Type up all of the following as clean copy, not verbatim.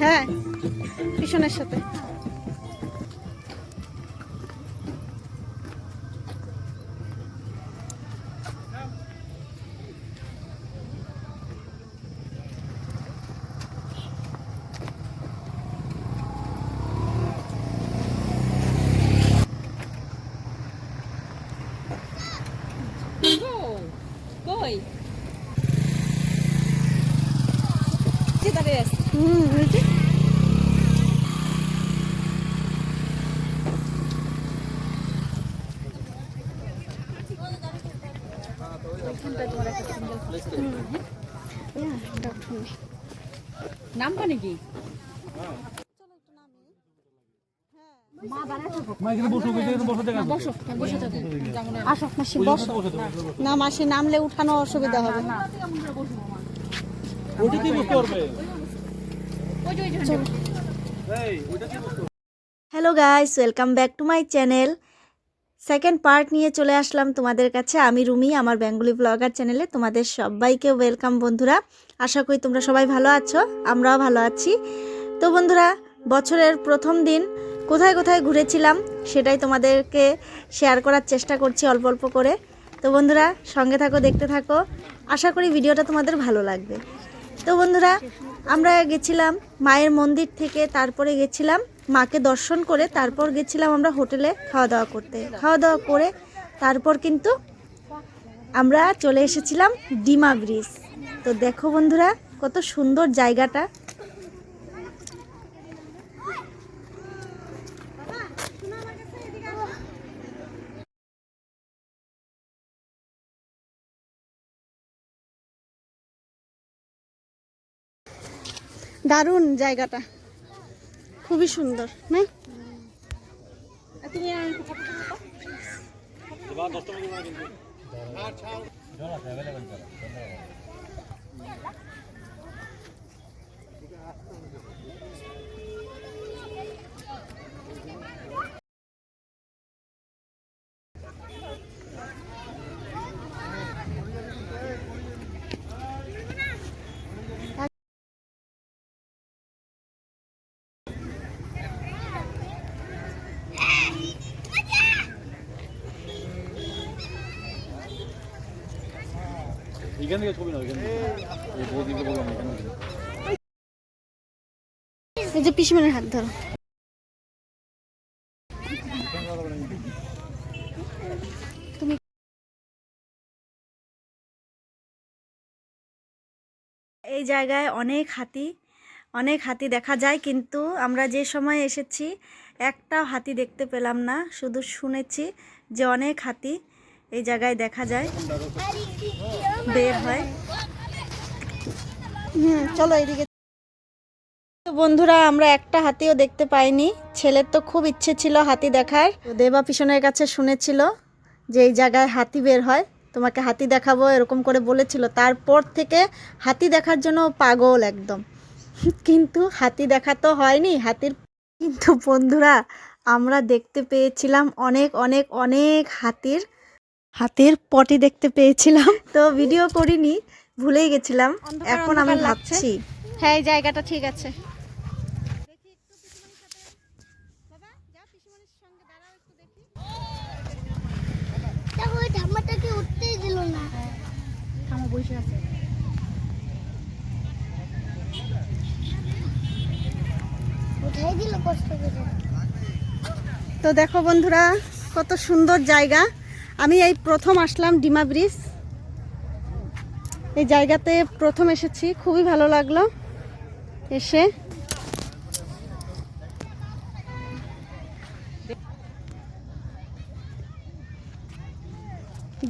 হ্যাঁ পিছনের সাথে। নাম মানে কি? না মাসি নামলে উঠানো অসুবিধা হবে। Hello guys, welcome back to my channel. Second part নিয়ে চলে আসলাম তোমাদের কাছে। আমি রুমি, আমার বেঙ্গলি ব্লগার চ্যানেলে তোমাদের সবাইকে ওয়েলকাম বন্ধুরা। আশা করি তোমরা সবাই ভালো আছো, আমরাও ভালো আছি। তো বন্ধুরা, বছরের প্রথম দিন কোথায় কোথায় ঘুরেছিলাম সেটাই তোমাদেরকে শেয়ার করার চেষ্টা করছি অল্প অল্প করে। তো বন্ধুরা সঙ্গে থাকো, দেখতে থাকো, আশা করি ভিডিওটা তোমাদের ভালো লাগবে। তো বন্ধুরা আমরা গেছিলাম মায়ের মন্দির থেকে, তারপরে গেছিলাম মাকে দর্শন করে, তারপর গেছিলাম আমরা হোটেলে খাওয়া দাওয়া করতে। খাওয়া দাওয়া করে তারপর কিন্তু আমরা চলে এসেছিলাম ডিমা ব্রিজ। তো দেখো বন্ধুরা কত সুন্দর জায়গাটা। দারুণ জায়গাটা, খুবই সুন্দর না? এই যে পিসমনের হাত ধরো। তুমি এই জায়গায় অনেক হাতি দেখা যায়, কিন্তু আমরা যে সময় এসেছি একটা হাতি দেখতে পেলাম না। শুধু শুনেছি যে অনেক হাতি এই জায়গায় দেখা যায়, বের হয়। চলো এদিকে। বন্ধুরা আমরা একটা হাতিও দেখতে পাইনি। ছেলের তো খুব ইচ্ছে ছিল হাতি দেখার। দেবা পিছনের কাছে শুনেছিল যে এই জায়গায় হাতি বের হয়, তোমাকে হাতি দেখাবো এরকম করে বলেছিল। তারপর থেকে হাতি দেখার জন্য পাগল একদম। কিন্তু হাতি দেখা তো হয়নি হাতির। কিন্তু বন্ধুরা আমরা দেখতে পেয়েছিলাম অনেক অনেক অনেক হাতির পটি দেখতে পেয়েছিলাম। তো ভিডিও করিনি, ভুলেই গেছিলাম। এখন আমি ভাবছি হ্যাঁ এই জায়গাটা ঠিক আছে। তো দেখো বন্ধুরা কত সুন্দর জায়গা। আমি এই প্রথম আসলাম ডিমা ব্রিজ, এই জায়গাতে প্রথম এসেছি, খুবই ভালো লাগলো এসে।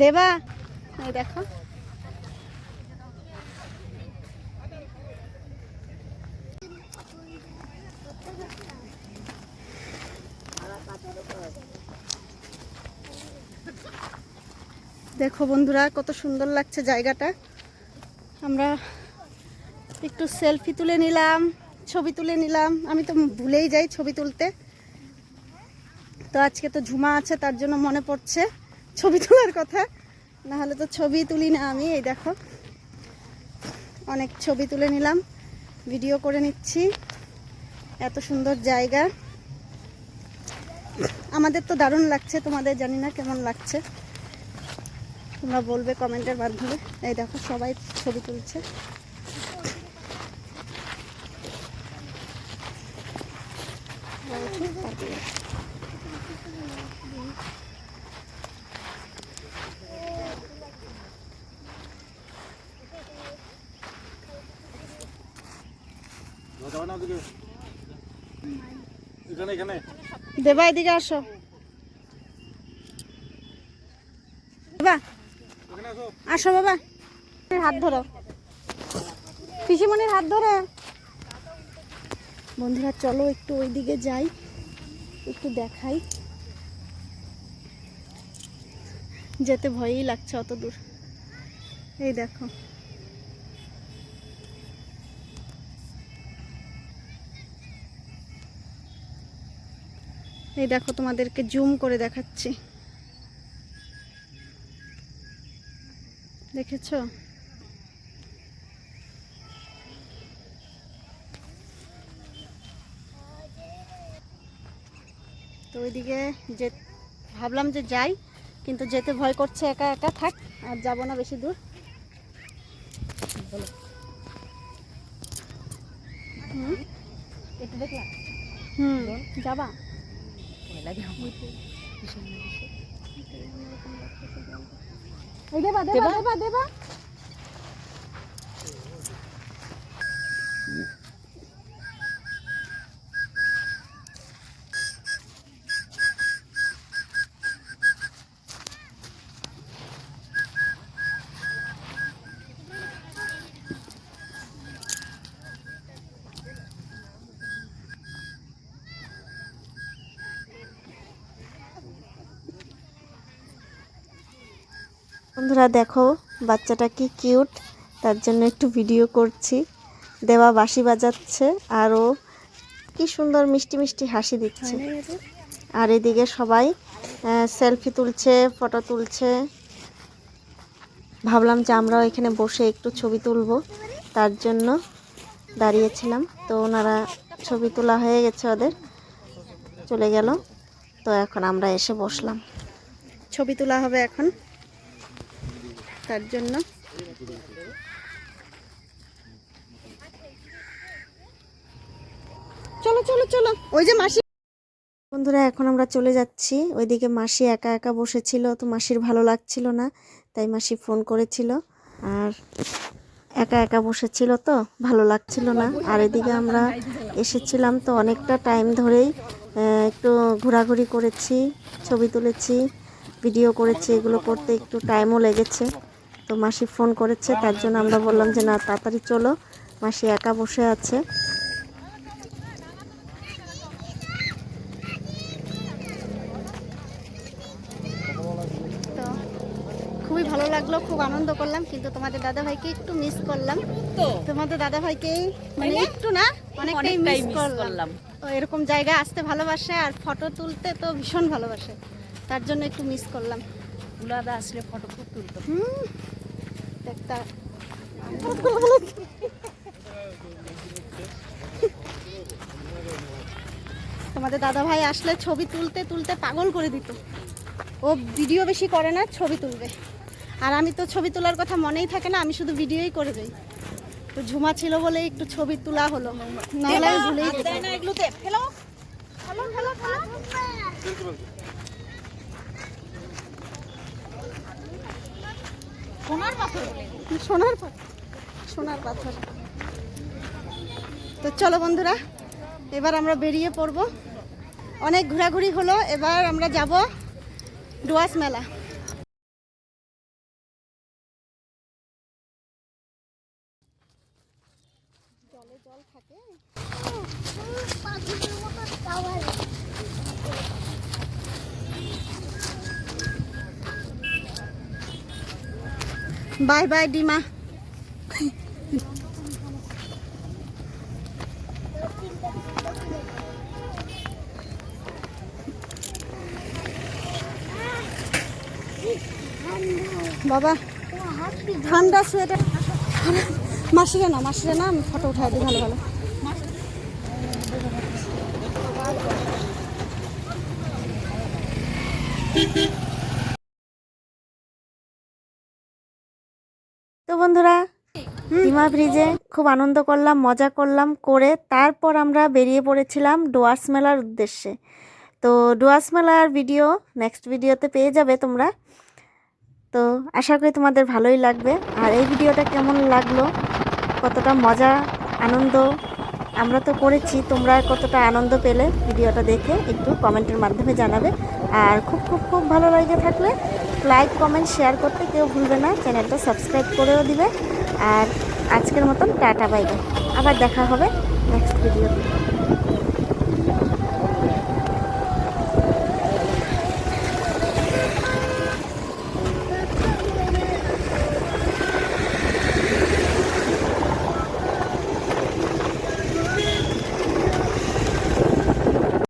দেবা এই দেখো দেখো বন্ধুরা কত সুন্দর লাগছে জায়গাটা। আমরা একটু সেলফি তুলে নিলাম, ছবি তুলে নিলাম। আমি তো ভুলেই যাই ছবি তুলতে। তো আজকে তো ঝুমা আছে, তার জন্য মনে পড়ছে ছবি তোলার কথা, না হলে তো ছবি তুলি না আমি। এই দেখো অনেক ছবি তুলে নিলাম। ভিডিও করে নিচ্ছি। এত সুন্দর জায়গা, আমাদের তো দারুণ লাগছে, তোমাদের জানি না কেমন লাগছে, তোমরা বলবে কমেন্টের মাধ্যমে। এই দেখো সবাই ছবি তুলছে। দেবা এদিকে আসো, বাবা আসো, বাবা হাত ধরো, পিসিমণির হাত ধরে। বন্ধুরা চলো একটু ওইদিকে যাই, একটু দেখাই। যেতে ভয়ই লাগছে অত দূর। এই দেখো এই দেখো, তোমাদেরকে জুম করে দেখাচ্ছি, দেখেছো? তো ওইদিকে যে ভাবলাম যে যাই, কিন্তু যেতে ভয় করছে, একা একা থাক, আর যাবো না বেশি দূর। যাবা? দেবা দেবা দেবা দেবা। বন্ধুরা দেখো বাচ্চাটা কি কিউট, তার জন্য একটু ভিডিও করছি। দেবা বাঁশি বাজাচ্ছে আর ও কি সুন্দর মিষ্টি মিষ্টি হাসি দিচ্ছে। আর এদিকে সবাই সেলফি তুলছে, ফটো তুলছে। ভাবলাম যে আমরাও এখানে বসে একটু ছবি তুলব, তার জন্য দাঁড়িয়েছিলাম। তো ওনারা ছবি তোলা হয়ে গেছে, ওদের চলে গেল। তো এখন আমরা এসে বসলাম, ছবি তোলা হবে এখন, তার জন্য। চলো চলো চলো, ওই যে মাসি। বন্ধুরা এখন আমরা চলে যাচ্ছি। ওইদিকে মাসি একা একা বসেছিল, তো মাসির ভালো লাগছিল না, তাই মাসি ফোন করেছিল। আর একা একা বসেছিল তো ভালো লাগছিল না। আর এদিকে আমরা এসেছিলাম, তো অনেকটা টাইম ধরেই একটু ঘোরাঘুরি করেছি, ছবি তুলেছি, ভিডিও করেছি। এগুলো করতে একটু টাইমও লেগেছে। তো মাসি ফোন করেছে, তার জন্য আমরা বললাম যে না তাড়াতাড়ি চলো, মাসি একা বসে আছে। তো খুবই ভালো লাগলো, খুব আনন্দ করলাম, কিন্তু তোমাদের দাদাভাইকে একটু মিস করলাম। তোমাদের দাদাভাইকে মানে একটু না, অনেকটাই মিস করলাম। তো এরকম জায়গায় আসতে ভালোবাসে, আর ফটো তুলতে তো ভীষণ ভালোবাসে, তার জন্য একটু মিস করলাম। উলাদা আসলে ফটো খুব তুলতো। দেখতা তোমাদের দাদা ভাই আসলে ছবি তুলতে তুলতে পাগল করে দিত। ও ভিডিও বেশি করে না, ছবি তুলবে। আর আমি তো ছবি তোলার কথা মনেই থাকে না, আমি শুধু ভিডিওই করে যাই। তো ঝুমা ছিল বলে একটু ছবি তোলা হলো, নাহলে আমি ভুলেই যেতাম। সোনার পাথর। তো চলো বন্ধুরা, এবার আমরা বেরিয়ে পড়ব। অনেক ঘোরাঘুরি হলো, এবার আমরা যাব ডুয়ার্স মেলা। জলে জল থাকে। Bye bye Dima. বাবা ঠান্ডা সোয়েটার, মাসিরে না আমি ফটো উঠাই দিই ভালো ভালো। তো বন্ধুরা, ডিমা ব্রিজে খুব আনন্দ করলাম, মজা করলাম, করে তারপর আমরা বেরিয়ে পড়েছিলাম ডুয়ার্স মেলার উদ্দেশ্যে। তো ডুয়ার্স মেলার ভিডিও নেক্সট ভিডিওতে পেয়ে যাবে তোমরা। তো আশা করি তোমাদের ভালোই লাগবে। আর এই ভিডিওটা কেমন লাগলো, কতটা মজা আনন্দ আমরা তো করেছি, তোমরা কতটা আনন্দ পেলে ভিডিওটা দেখে একটু কমেন্টের মাধ্যমে জানাবে। আর খুব খুব খুব ভালো লেগে থাকলে লাইক কমেন্ট শেয়ার করতে কেউ ভুলবে না, চ্যানেলটা সাবস্ক্রাইব করেও দিবে। আর আজকের মতন টাটা বাই বাই, আবার দেখা হবে নেক্সট ভিডিওতে।